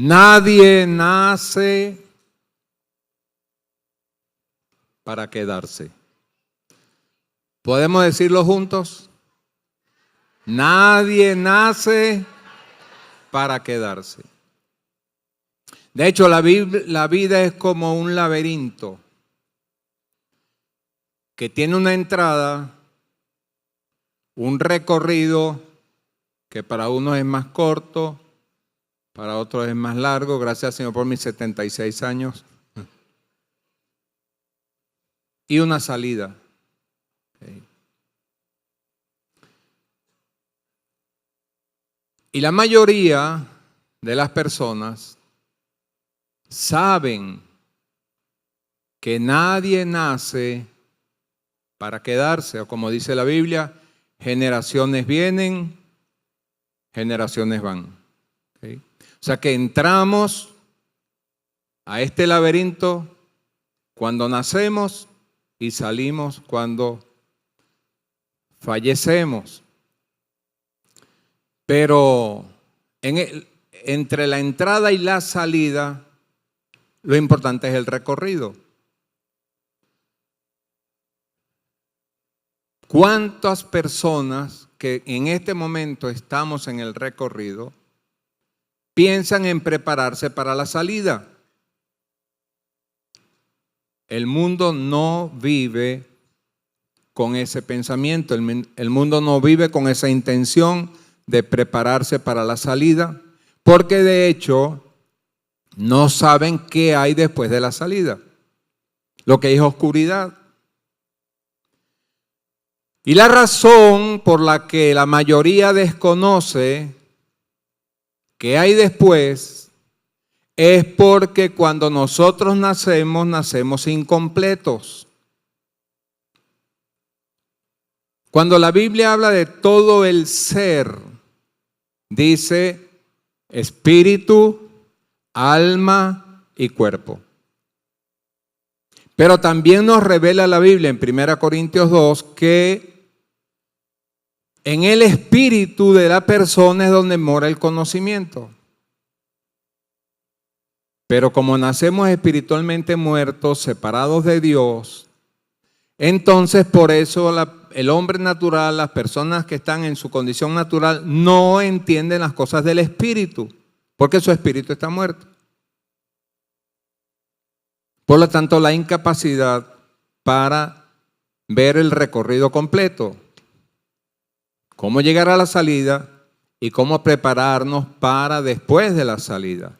Nadie nace para quedarse. ¿Podemos decirlo juntos? Nadie nace para quedarse. De hecho, la vida es como un laberinto que tiene una entrada, un recorrido que para unos es más corto, para otros es más largo. Gracias, Señor, por mis 76 años. Y una salida. Y la mayoría de las personas saben que nadie nace para quedarse, o como dice la Biblia, generaciones vienen, generaciones van. ¿Okay? O sea que entramos a este laberinto cuando nacemos y salimos cuando fallecemos. Pero entre la entrada y la salida, lo importante es el recorrido. ¿Cuántas personas que en este momento estamos en el recorrido piensan en prepararse para la salida? El mundo no vive con ese pensamiento, el mundo no vive con esa intención de prepararse para la salida, porque de hecho no saben qué hay después de la salida, lo que es oscuridad. Y la razón por la que la mayoría desconoce qué hay después es porque cuando nosotros nacemos, nacemos incompletos. Cuando la Biblia habla de todo el ser, dice espíritu, alma y cuerpo. Pero también nos revela la Biblia en 1 Corintios 2 que en el espíritu de la persona es donde mora el conocimiento. Pero como nacemos espiritualmente muertos, separados de Dios, entonces por eso el hombre natural, las personas que están en su condición natural, no entienden las cosas del espíritu, porque su espíritu está muerto. Por lo tanto, la incapacidad para ver el recorrido completo, cómo llegar a la salida y cómo prepararnos para después de la salida.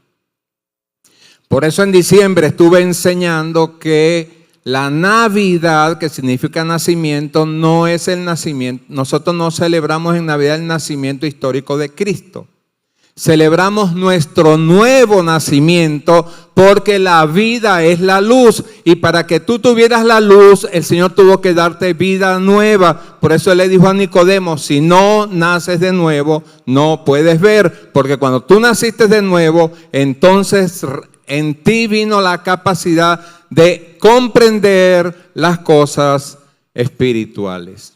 Por eso en diciembre estuve enseñando que la Navidad, que significa nacimiento, no es el nacimiento. Nosotros no celebramos en Navidad el nacimiento histórico de Cristo. Celebramos nuestro nuevo nacimiento porque la vida es la luz. Y para que tú tuvieras la luz, el Señor tuvo que darte vida nueva. Por eso Él le dijo a Nicodemo, si no naces de nuevo, no puedes ver. Porque cuando tú naciste de nuevo, entonces en ti vino la capacidad de comprender las cosas espirituales.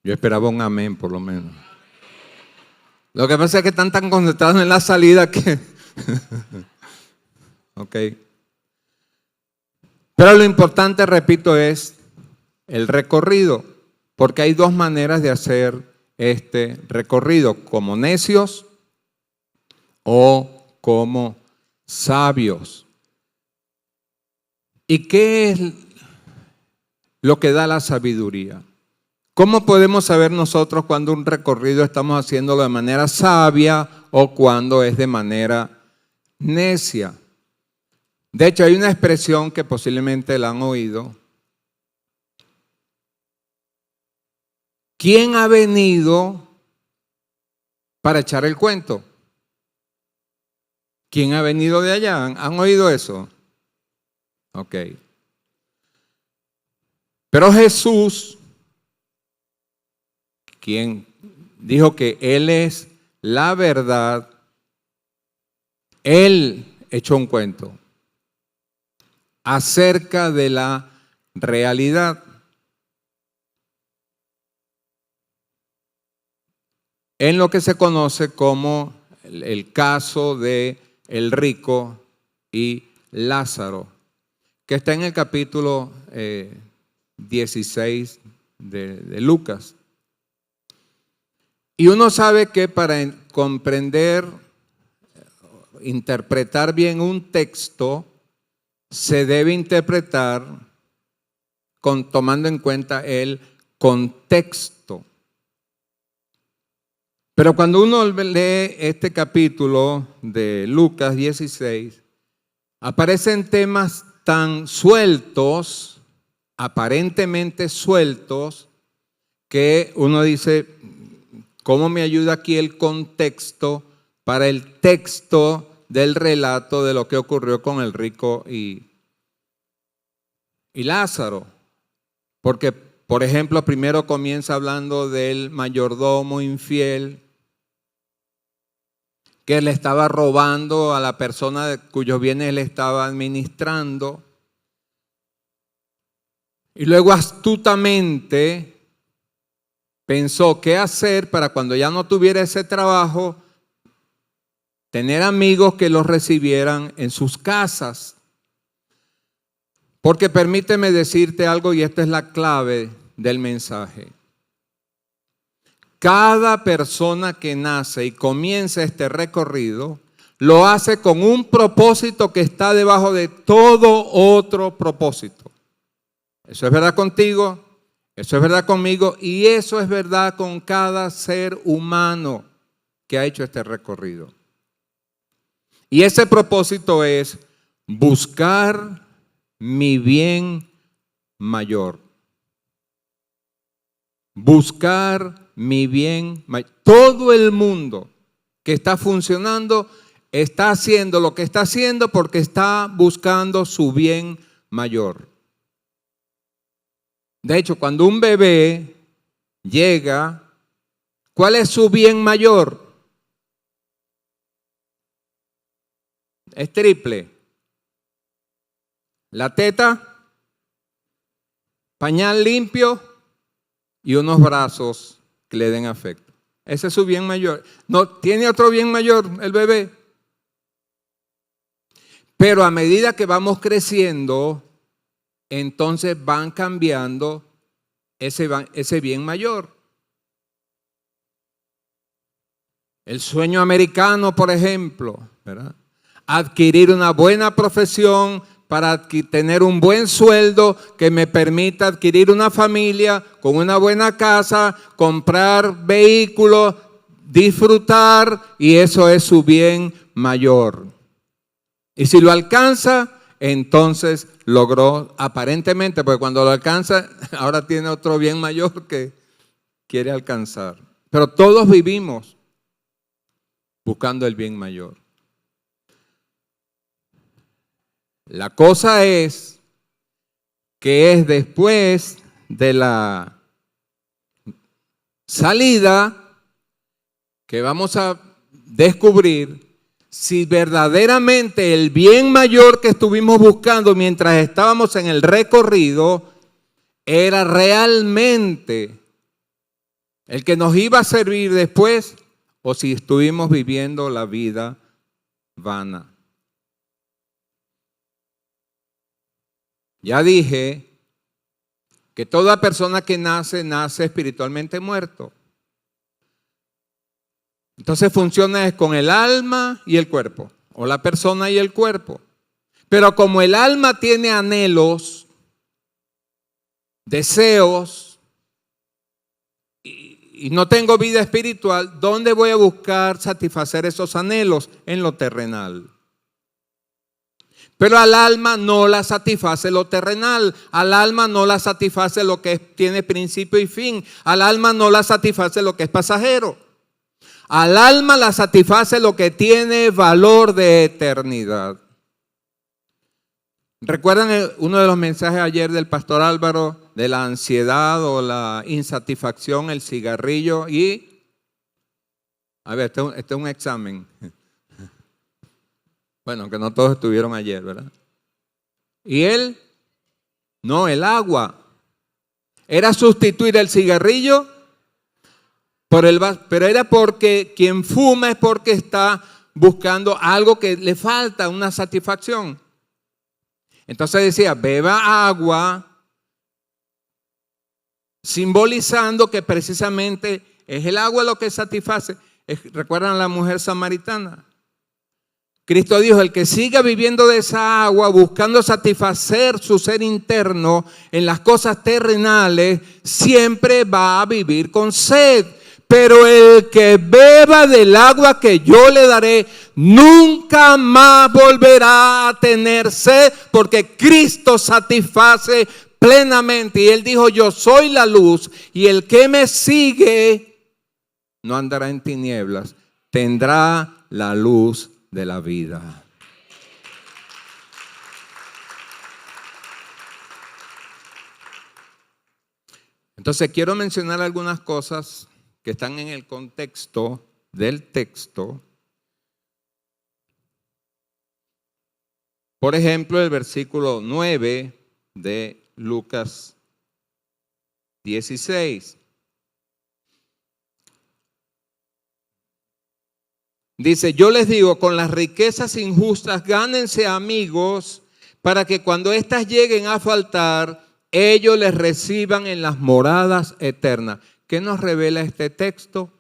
Yo esperaba un amén por lo menos. Lo que pasa es que están tan concentrados en la salida que... Ok. Pero lo importante, repito, es el recorrido. Porque hay dos maneras de hacer este recorrido. Como necios o como sabios. ¿Y qué es lo que da la sabiduría? ¿Cómo podemos saber nosotros cuando un recorrido estamos haciéndolo de manera sabia o cuando es de manera necia? De hecho, hay una expresión que posiblemente la han oído. ¿Quién ha venido para echar el cuento? ¿Quién ha venido de allá? ¿Han oído eso? Ok. Pero Jesús, quien dijo que Él es la verdad, Él echó un cuento acerca de la realidad. En lo que se conoce como el caso de el rico y Lázaro, que está en el capítulo 16 de Lucas. Y uno sabe que para comprender, interpretar bien un texto, se debe interpretar tomando en cuenta el contexto. Pero cuando uno lee este capítulo de Lucas 16, aparecen temas tan sueltos, aparentemente sueltos, que uno dice, ¿cómo me ayuda aquí el contexto para el texto del relato de lo que ocurrió con el rico y Lázaro? Porque, por ejemplo, primero comienza hablando del mayordomo infiel que le estaba robando a la persona cuyos bienes le estaba administrando. Y luego astutamente pensó qué hacer para cuando ya no tuviera ese trabajo, tener amigos que los recibieran en sus casas. Porque permíteme decirte algo, y esta es la clave del mensaje. Cada persona que nace y comienza este recorrido, lo hace con un propósito que está debajo de todo otro propósito. Eso es verdad contigo, eso es verdad conmigo, y eso es verdad con cada ser humano que ha hecho este recorrido. Y ese propósito es buscar mi bien mayor. Buscar mi bien mayor. Todo el mundo que está funcionando está haciendo lo que está haciendo porque está buscando su bien mayor. De hecho, cuando un bebé llega, ¿cuál es su bien mayor? Es triple. La teta, pañal limpio y unos brazos que le den afecto. Ese es su bien mayor. No tiene otro bien mayor el bebé. Pero a medida que vamos creciendo, entonces van cambiando ese bien mayor. El sueño americano, por ejemplo, ¿verdad? Adquirir una buena profesión para tener un buen sueldo que me permita adquirir una familia con una buena casa, comprar vehículos, disfrutar, y eso es su bien mayor. Y si lo alcanza, entonces logró aparentemente, porque cuando lo alcanza, ahora tiene otro bien mayor que quiere alcanzar. Pero todos vivimos buscando el bien mayor. La cosa es que es después de la salida que vamos a descubrir si verdaderamente el bien mayor que estuvimos buscando mientras estábamos en el recorrido era realmente el que nos iba a servir después o si estuvimos viviendo la vida vana. Ya dije que toda persona que nace espiritualmente muerto. Entonces funciona con el alma y el cuerpo, o la persona y el cuerpo. Pero como el alma tiene anhelos, deseos, y no tengo vida espiritual, ¿dónde voy a buscar satisfacer esos anhelos? En lo terrenal. Pero al alma no la satisface lo terrenal, al alma no la satisface lo que tiene principio y fin, al alma no la satisface lo que es pasajero, al alma la satisface lo que tiene valor de eternidad. ¿Recuerdan uno de los mensajes ayer del pastor Álvaro de la ansiedad o la insatisfacción, el cigarrillo y... A ver, este es un examen. Bueno, que no todos estuvieron ayer, ¿verdad? Y el agua. Era sustituir el cigarrillo Pero era porque quien fuma es porque está buscando algo que le falta, una satisfacción. Entonces decía, beba agua, simbolizando que precisamente es el agua lo que satisface. ¿Recuerdan a la mujer samaritana? Cristo dijo, el que siga viviendo de esa agua, buscando satisfacer su ser interno en las cosas terrenales, siempre va a vivir con sed. Pero el que beba del agua que yo le daré, nunca más volverá a tener sed, porque Cristo satisface plenamente. Y Él dijo, yo soy la luz, y el que me sigue no andará en tinieblas, tendrá la luz de la vida. Entonces quiero mencionar algunas cosas que están en el contexto del texto. Por ejemplo, el versículo 9 de Lucas 16. Dice, yo les digo, con las riquezas injustas gánense amigos para que cuando éstas lleguen a faltar, ellos les reciban en las moradas eternas. ¿Qué nos revela este texto?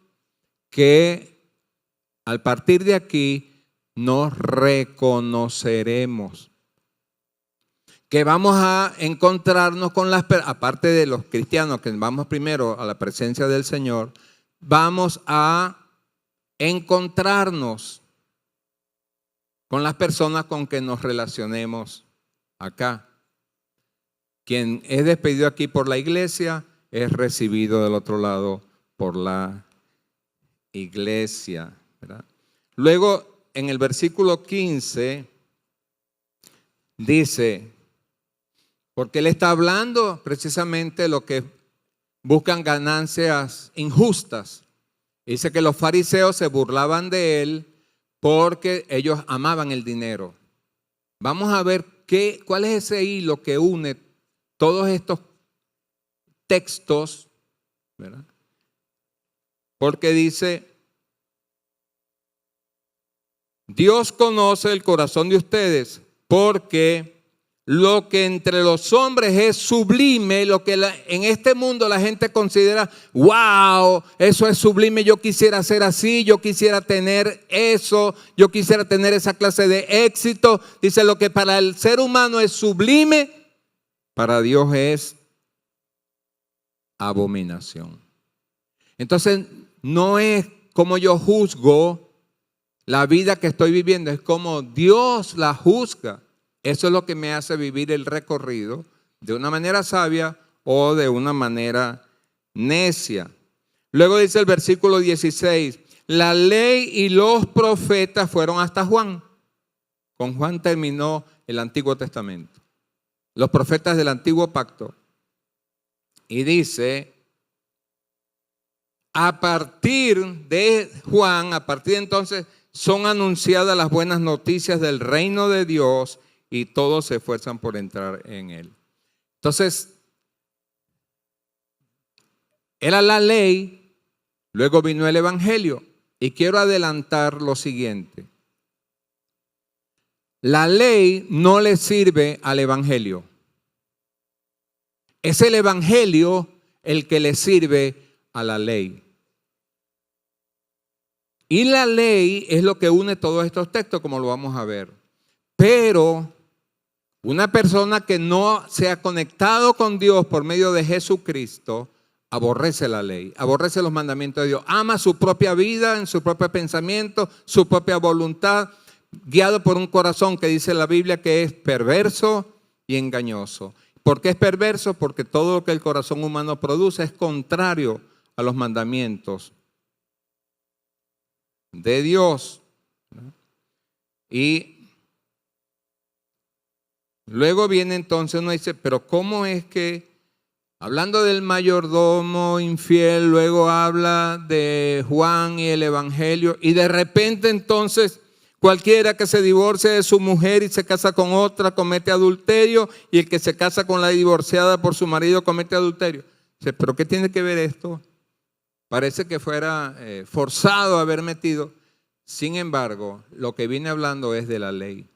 Que al partir de aquí nos reconoceremos. Que vamos a encontrarnos con las personas, aparte de los cristianos que vamos primero a la presencia del Señor, vamos a encontrarnos con las personas con que nos relacionemos acá. Quien es despedido aquí por la iglesia es recibido del otro lado por la iglesia, ¿verdad? Luego, en el versículo 15, dice, porque él está hablando precisamente de lo que buscan ganancias injustas. Dice que los fariseos se burlaban de él porque ellos amaban el dinero. Vamos a ver cuál es ese hilo que une todos estos textos, ¿verdad? Porque dice, Dios conoce el corazón de ustedes, porque lo que entre los hombres es sublime, lo que en este mundo la gente considera, wow, eso es sublime, yo quisiera ser así, yo quisiera tener eso, yo quisiera tener esa clase de éxito. Dice, lo que para el ser humano es sublime, para Dios es abominación. Entonces, no es como yo juzgo la vida que estoy viviendo, es como Dios la juzga. Eso es lo que me hace vivir el recorrido de una manera sabia o de una manera necia. Luego dice el versículo 16, la ley y los profetas fueron hasta Juan. Con Juan terminó el Antiguo Testamento. Los profetas del Antiguo Pacto. Y dice, a partir de Juan, a partir de entonces, son anunciadas las buenas noticias del reino de Dios y todos se esfuerzan por entrar en él. Entonces, era la ley, luego vino el evangelio. Y quiero adelantar lo siguiente. La ley no le sirve al evangelio. Es el evangelio el que le sirve a la ley. Y la ley es lo que une todos estos textos, como lo vamos a ver. Pero una persona que no se ha conectado con Dios por medio de Jesucristo, aborrece la ley, aborrece los mandamientos de Dios, ama su propia vida, en su propio pensamiento, su propia voluntad, guiado por un corazón que dice la Biblia que es perverso y engañoso. ¿Por qué es perverso? Porque todo lo que el corazón humano produce es contrario a los mandamientos de Dios. Y luego viene entonces, uno dice, pero ¿cómo es que, hablando del mayordomo infiel, luego habla de Juan y el evangelio, y de repente entonces cualquiera que se divorcie de su mujer y se casa con otra comete adulterio, y el que se casa con la divorciada por su marido comete adulterio? Dice, ¿pero qué tiene que ver esto parece que fuera forzado a haber metido. Sin embargo, lo que viene hablando es de la ley.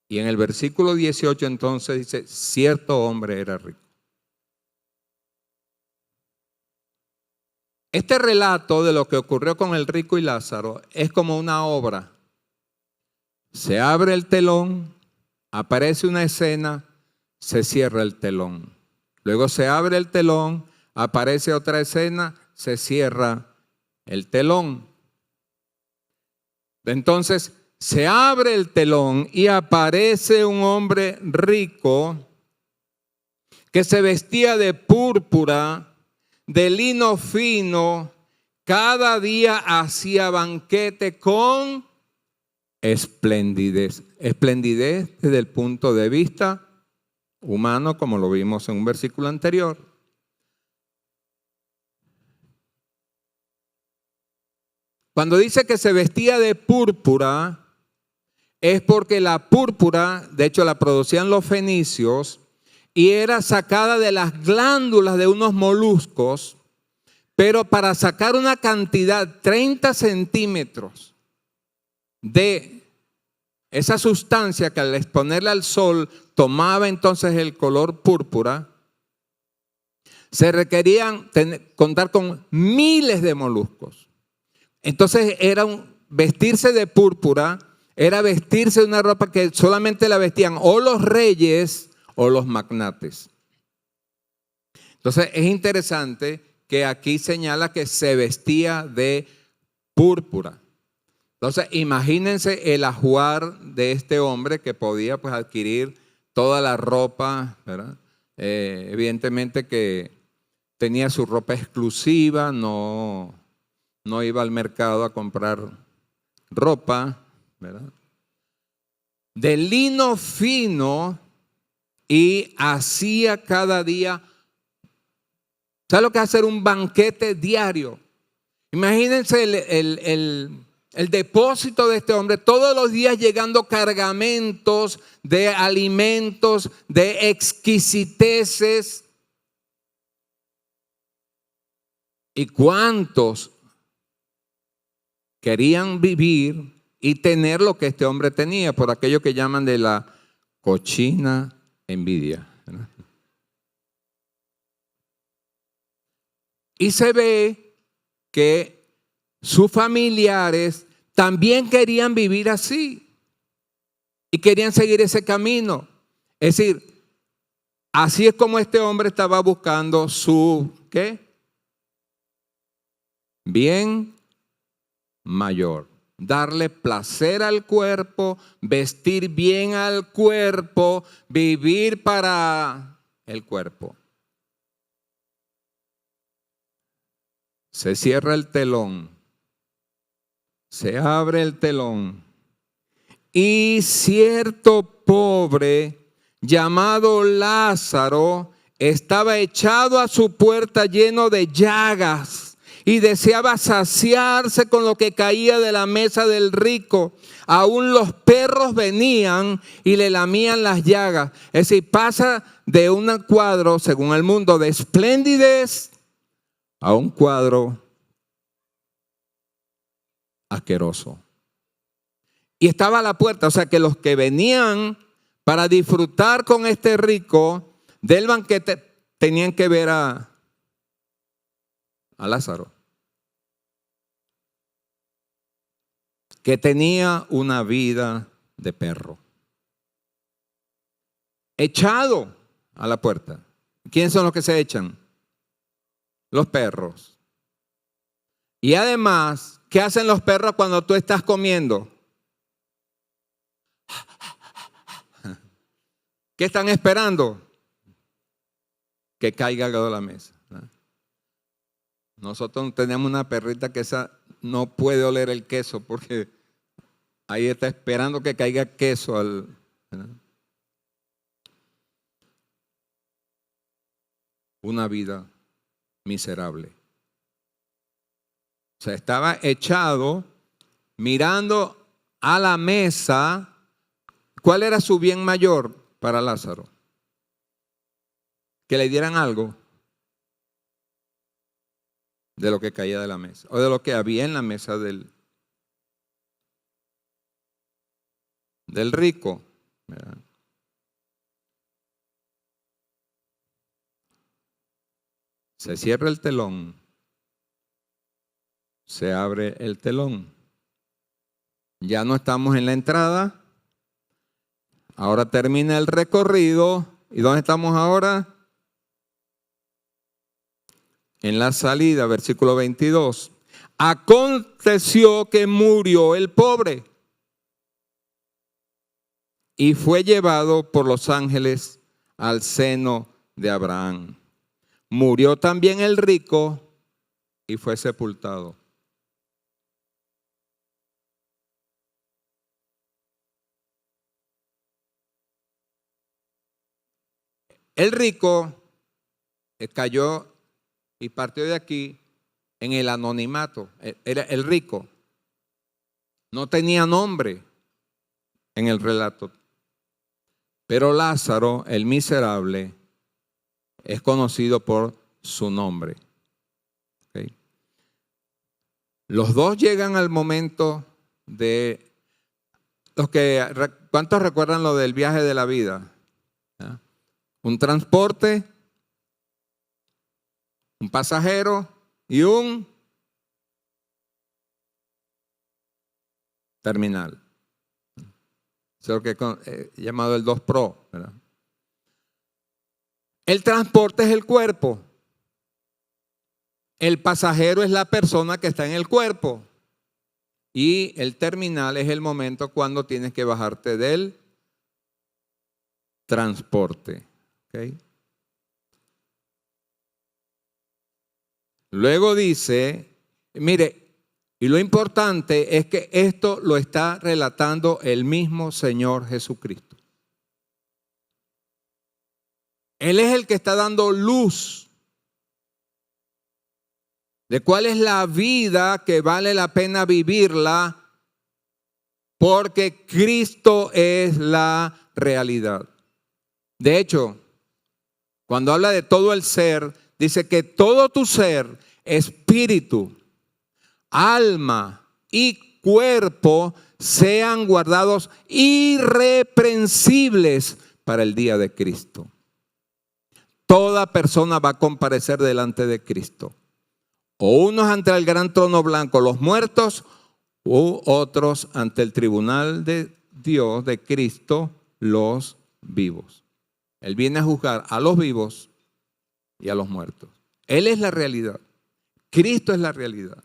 Y en el versículo 18 entonces dice, cierto hombre era rico. Este relato de lo que ocurrió con el rico y Lázaro es como una obra. Se abre el telón, aparece una escena, se cierra el telón. Luego se abre el telón, aparece otra escena, se cierra el telón. Entonces se abre el telón y aparece un hombre rico que se vestía de púrpura, de lino fino, cada día hacía banquete con esplendidez. Esplendidez desde el punto de vista humano, como lo vimos en un versículo anterior. Cuando dice que se vestía de púrpura, es porque la púrpura, de hecho la producían los fenicios, y era sacada de las glándulas de unos moluscos, pero para sacar una cantidad, 30 centímetros de esa sustancia que al exponerla al sol tomaba entonces el color púrpura, se requerían contar con miles de moluscos. Entonces vestirse de púrpura, era vestirse de una ropa que solamente la vestían o los reyes o los magnates. Entonces es interesante que aquí señala que se vestía de púrpura. Entonces imagínense el ajuar de este hombre que podía pues adquirir toda la ropa, ¿verdad? Evidentemente que tenía su ropa exclusiva, no iba al mercado a comprar ropa, ¿verdad? De lino fino, y hacía cada día, ¿sabe lo que es hacer un banquete diario? Imagínense el depósito de este hombre, todos los días llegando cargamentos de alimentos, de exquisiteces. ¿Y cuántos querían vivir y tener lo que este hombre tenía, por aquello que llaman de la cochina envidia, ¿verdad? Y se ve que sus familiares también querían vivir así y querían seguir ese camino. Es decir, así es como este hombre estaba buscando su, ¿qué? Bien mayor. Darle placer al cuerpo, vestir bien al cuerpo, vivir para el cuerpo. Se cierra el telón, se abre el telón, y cierto pobre llamado Lázaro estaba echado a su puerta lleno de llagas, y deseaba saciarse con lo que caía de la mesa del rico. Aún los perros venían y le lamían las llagas. Es decir, pasa de un cuadro, según el mundo, de esplendidez a un cuadro asqueroso. Y estaba a la puerta, o sea que los que venían para disfrutar con este rico del banquete tenían que ver a Lázaro, que tenía una vida de perro, echado a la puerta. ¿Quiénes son los que se echan? Los perros. Y además, ¿qué hacen los perros cuando tú estás comiendo? ¿Qué están esperando? Que caiga algo de la mesa. Nosotros tenemos una perrita que esa no puede oler el queso porque ahí está esperando que caiga queso ¿verdad? Una vida miserable. O sea, estaba echado mirando a la mesa. ¿Cuál era su bien mayor para Lázaro? Que le dieran algo. de lo que caía de la mesa o de lo que había en la mesa del rico, ¿verdad? Se cierra el telón, se abre el telón. Ya no estamos en la entrada, ahora termina el recorrido. ¿Y dónde estamos ahora? En la salida, versículo 22. Aconteció que murió el pobre y fue llevado por los ángeles al seno de Abraham. Murió también el rico y fue sepultado. El rico cayó y partió de aquí en el anonimato. Era el rico. No tenía nombre en el relato. Pero Lázaro, el miserable, es conocido por su nombre. ¿Okay? Los dos llegan al momento de ¿cuántos recuerdan lo del viaje de la vida? ¿Ah? Un transporte, un pasajero y un terminal. Eso es lo que he llamado el 2 Pro, ¿verdad? El transporte es el cuerpo. El pasajero es la persona que está en el cuerpo. Y el terminal es el momento cuando tienes que bajarte del transporte. ¿Okay? Luego dice, mire, y lo importante es que esto lo está relatando el mismo Señor Jesucristo. Él es el que está dando luz de cuál es la vida que vale la pena vivirla, porque Cristo es la realidad. De hecho, cuando habla de todo el ser, dice que todo tu ser, espíritu, alma y cuerpo sean guardados irreprensibles para el día de Cristo. Toda persona va a comparecer delante de Cristo. O unos ante el gran trono blanco, los muertos, u otros ante el tribunal de Dios, de Cristo, los vivos. Él viene a juzgar a los vivos y a los muertos. Él es la realidad. Cristo es la realidad.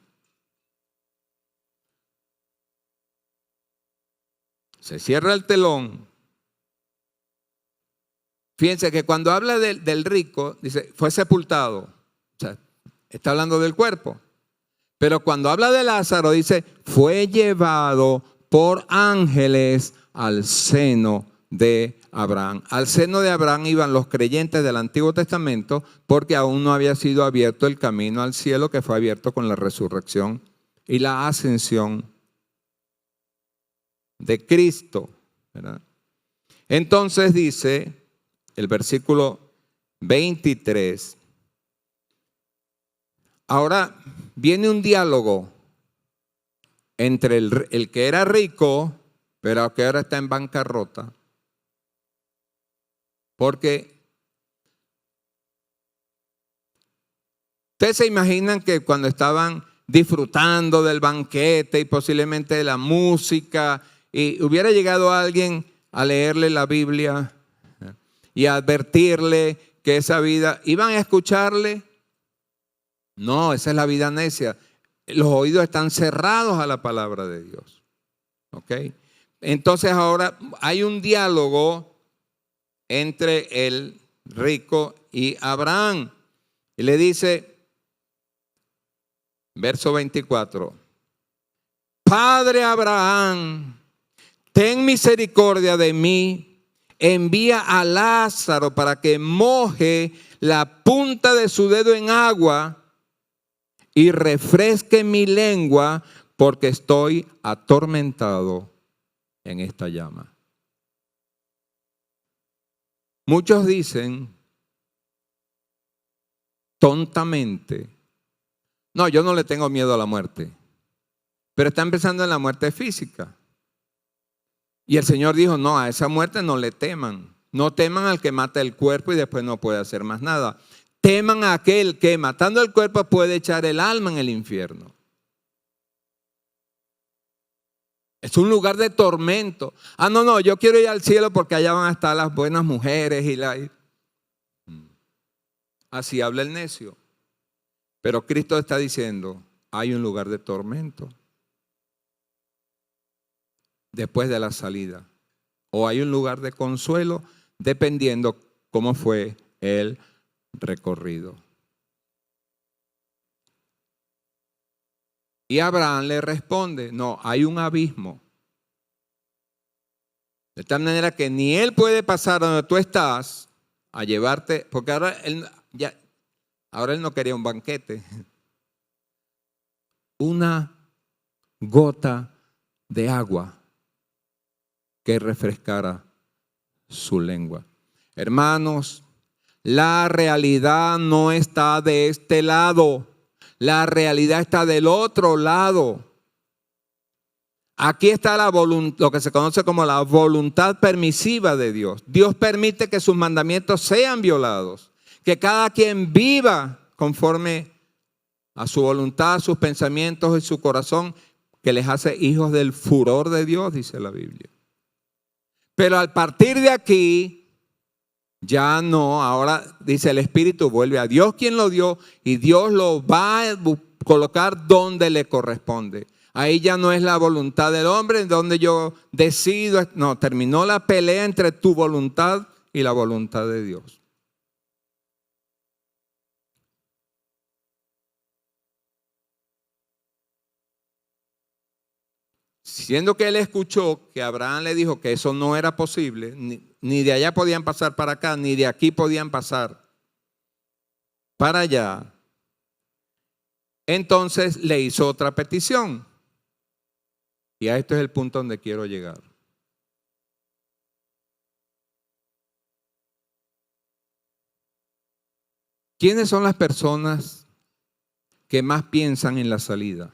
Se cierra el telón. Fíjense que cuando habla del rico, dice, fue sepultado. O sea, está hablando del cuerpo. Pero cuando habla de Lázaro, dice, fue llevado por ángeles al seno de Abraham. Al seno de Abraham iban los creyentes del Antiguo Testamento porque aún no había sido abierto el camino al cielo, que fue abierto con la resurrección y la ascensión de Cristo, ¿verdad? Entonces dice el versículo 23. Ahora viene un diálogo entre el que era rico, pero que ahora está en bancarrota. Porque ustedes se imaginan que cuando estaban disfrutando del banquete y posiblemente de la música, y hubiera llegado alguien a leerle la Biblia y a advertirle que esa vida, ¿iban a escucharle? No, esa es la vida necia. Los oídos están cerrados a la palabra de Dios. ¿Ok? Entonces ahora hay un diálogo entre el rico y Abraham. Y le dice, verso 24, Padre Abraham, ten misericordia de mí, envía a Lázaro para que moje la punta de su dedo en agua y refresque mi lengua, porque estoy atormentado en esta llama. Muchos dicen tontamente, No, yo no le tengo miedo a la muerte. Pero están pensando en la muerte física. Y el Señor dijo, no, a esa muerte no le teman. No teman al que mata el cuerpo y después no puede hacer más nada. Teman a aquel que matando el cuerpo puede echar el alma en el infierno. Es un lugar de tormento. Ah, no, yo quiero ir al cielo porque allá van a estar las buenas mujeres y la... Así habla el necio. Pero Cristo está diciendo, hay un lugar de tormento después de la salida. O hay un lugar de consuelo dependiendo cómo fue el recorrido. Y Abraham le responde, no, hay un abismo. De tal manera que ni él puede pasar donde tú estás a llevarte, porque ahora él no quería un banquete. Una gota de agua que refrescara su lengua. Hermanos, la realidad no está de este lado. La realidad está del otro lado. Aquí está lo que se conoce como la voluntad permisiva de Dios. Dios permite que sus mandamientos sean violados, que cada quien viva conforme a su voluntad, sus pensamientos y su corazón, que les hace hijos del furor de Dios, dice la Biblia. Pero al partir de aquí, ya no, ahora dice el Espíritu vuelve a Dios quien lo dio y Dios lo va a colocar donde le corresponde. Ahí ya no es la voluntad del hombre, donde yo decido, no, terminó la pelea entre tu voluntad y la voluntad de Dios. Siendo que él escuchó que Abraham le dijo que eso no era posible, ni de allá podían pasar para acá, ni de aquí podían pasar para allá, entonces le hizo otra petición. Y a esto es el punto donde quiero llegar. ¿Quiénes son las personas que más piensan en la salida?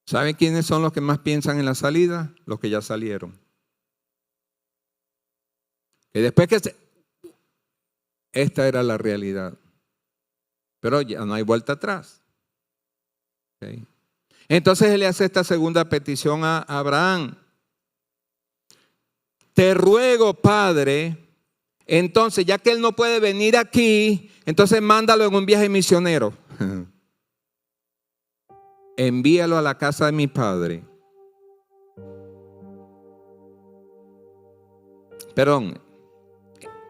¿Saben quiénes son los que más piensan en la salida? Los que ya salieron. Que después esta era la realidad. Pero ya no hay vuelta atrás. ¿Okay? Entonces él le hace esta segunda petición a Abraham. Te ruego, Padre, entonces ya que él no puede venir aquí, entonces mándalo en un viaje misionero. Envíalo a la casa de mi padre. Perdón,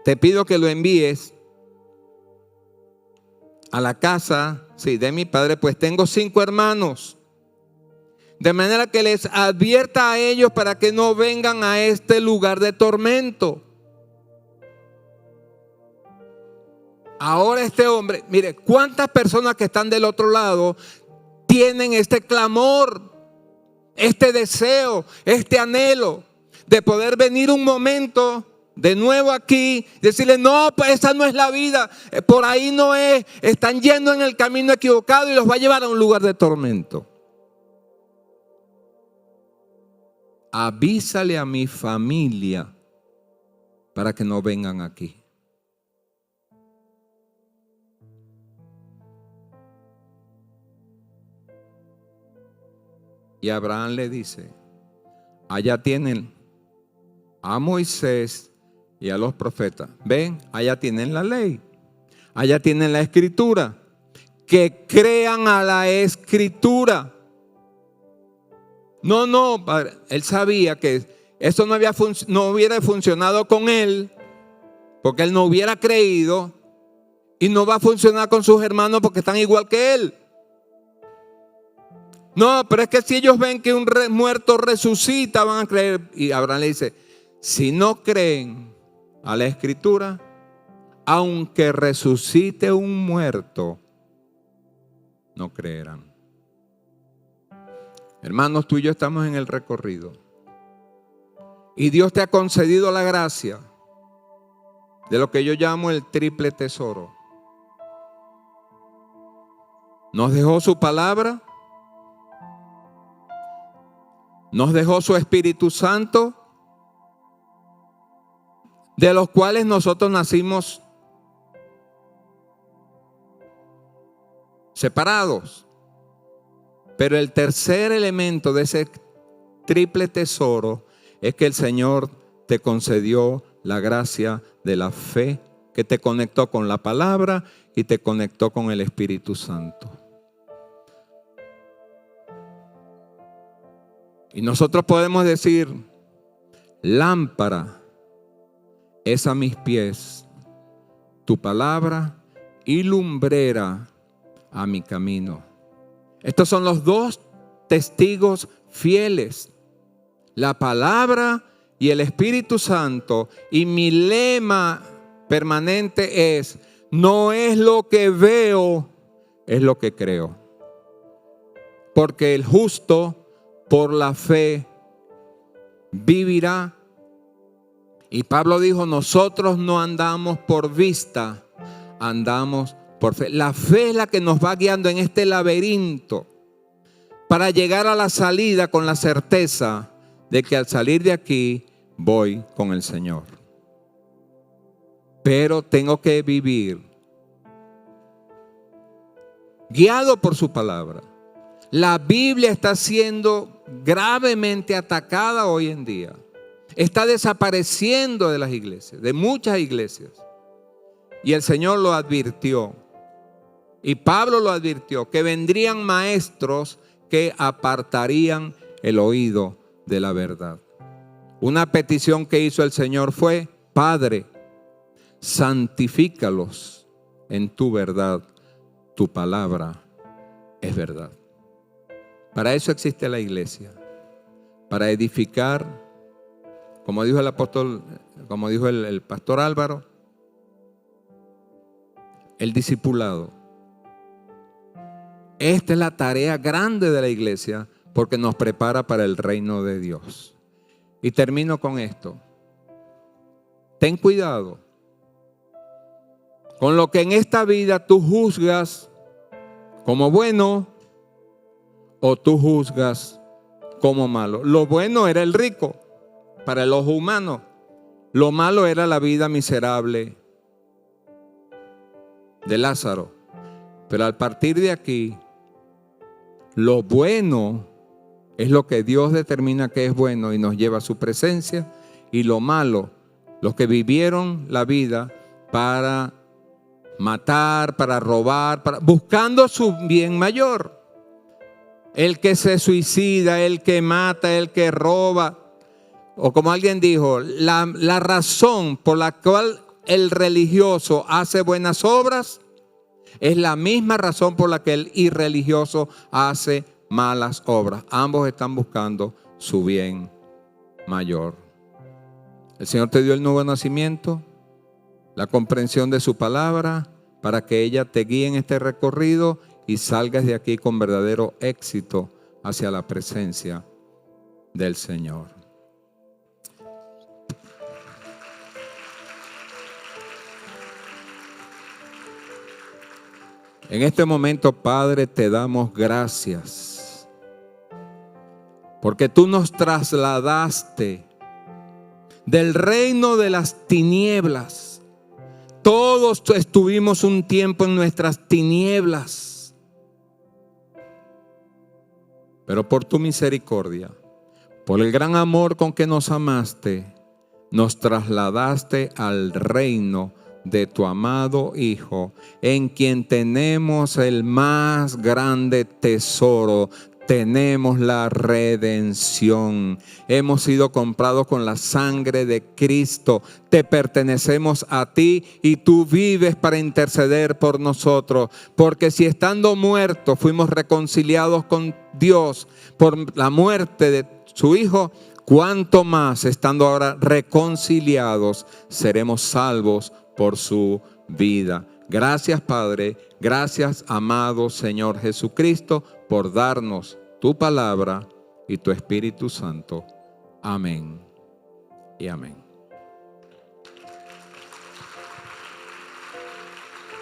te pido que lo envíes a la casa, sí, de mi padre, pues tengo 5 hermanos. De manera que les advierta a ellos para que no vengan a este lugar de tormento. Ahora este hombre, mire, ¿cuántas personas que están del otro lado tienen este clamor, este deseo, este anhelo de poder venir un momento de nuevo aquí, decirle, no, pues esa no es la vida, por ahí no es, están yendo en el camino equivocado y los va a llevar a un lugar de tormento? Avísale a mi familia para que no vengan aquí. Y Abraham le dice, allá tienen a Moisés y a los profetas. Ven, allá tienen la ley, allá tienen la escritura. Que crean a la escritura. No, padre, él sabía que eso no hubiera funcionado con él, porque él no hubiera creído, y no va a funcionar con sus hermanos porque están igual que él. No, pero es que si ellos ven que un muerto resucita, van a creer. Y Abraham le dice, si no creen a la escritura, aunque resucite un muerto, no creerán. Hermanos, tú y yo estamos en el recorrido. Y Dios te ha concedido la gracia de lo que yo llamo el triple tesoro. Nos dejó su palabra, nos dejó su Espíritu Santo, de los cuales nosotros nacimos separados. Pero el tercer elemento de ese triple tesoro es que el Señor te concedió la gracia de la fe, que te conectó con la palabra y te conectó con el Espíritu Santo. Y nosotros podemos decir, lámpara es a mis pies tu palabra y lumbrera a mi camino. Estos son los dos testigos fieles, la palabra y el Espíritu Santo. Y mi lema permanente es: no es lo que veo, es lo que creo. Porque el justo por la fe vivirá. Y Pablo dijo, nosotros no andamos por vista, andamos por fe. La fe es la que nos va guiando en este laberinto para llegar a la salida con la certeza de que al salir de aquí voy con el Señor. Pero tengo que vivir guiado por su palabra. La Biblia está siendo gravemente atacada hoy en día. Está desapareciendo de las iglesias, de muchas iglesias. Y el Señor lo advirtió. Y Pablo lo advirtió, que vendrían maestros que apartarían el oído de la verdad. Una petición que hizo el Señor fue: Padre, santifícalos en tu verdad. Tu palabra es verdad. Para eso existe la iglesia, para edificar, como dijo el apóstol, como dijo el pastor Álvaro, el discipulado. Esta es la tarea grande de la iglesia porque nos prepara para el reino de Dios. Y termino con esto. Ten cuidado con lo que en esta vida tú juzgas como bueno o tú juzgas como malo. Lo bueno era el rico para el ojo humano. Lo malo era la vida miserable de Lázaro. Pero al partir de aquí, lo bueno es lo que Dios determina que es bueno y nos lleva a su presencia. Y lo malo, los que vivieron la vida para matar, para robar, buscando su bien mayor. El que se suicida, el que mata, el que roba. O como alguien dijo, la razón por la cual el religioso hace buenas obras es la misma razón por la que el irreligioso hace malas obras. Ambos están buscando su bien mayor. El Señor te dio el nuevo nacimiento, la comprensión de su palabra, para que ella te guíe en este recorrido y salgas de aquí con verdadero éxito hacia la presencia del Señor. En este momento, Padre, te damos gracias porque tú nos trasladaste del reino de las tinieblas. Todos estuvimos un tiempo en nuestras tinieblas, pero por tu misericordia, por el gran amor con que nos amaste, nos trasladaste al reino de tu amado Hijo, en quien tenemos el más grande tesoro. Tenemos la redención. Hemos sido comprados con la sangre de Cristo. Te pertenecemos a ti y tú vives para interceder por nosotros. Porque si estando muertos fuimos reconciliados con Dios por la muerte de su Hijo, cuánto más estando ahora reconciliados seremos salvos por su vida. Gracias, Padre. Gracias, amado Señor Jesucristo, por darnos tu palabra y tu Espíritu Santo. Amén y amén.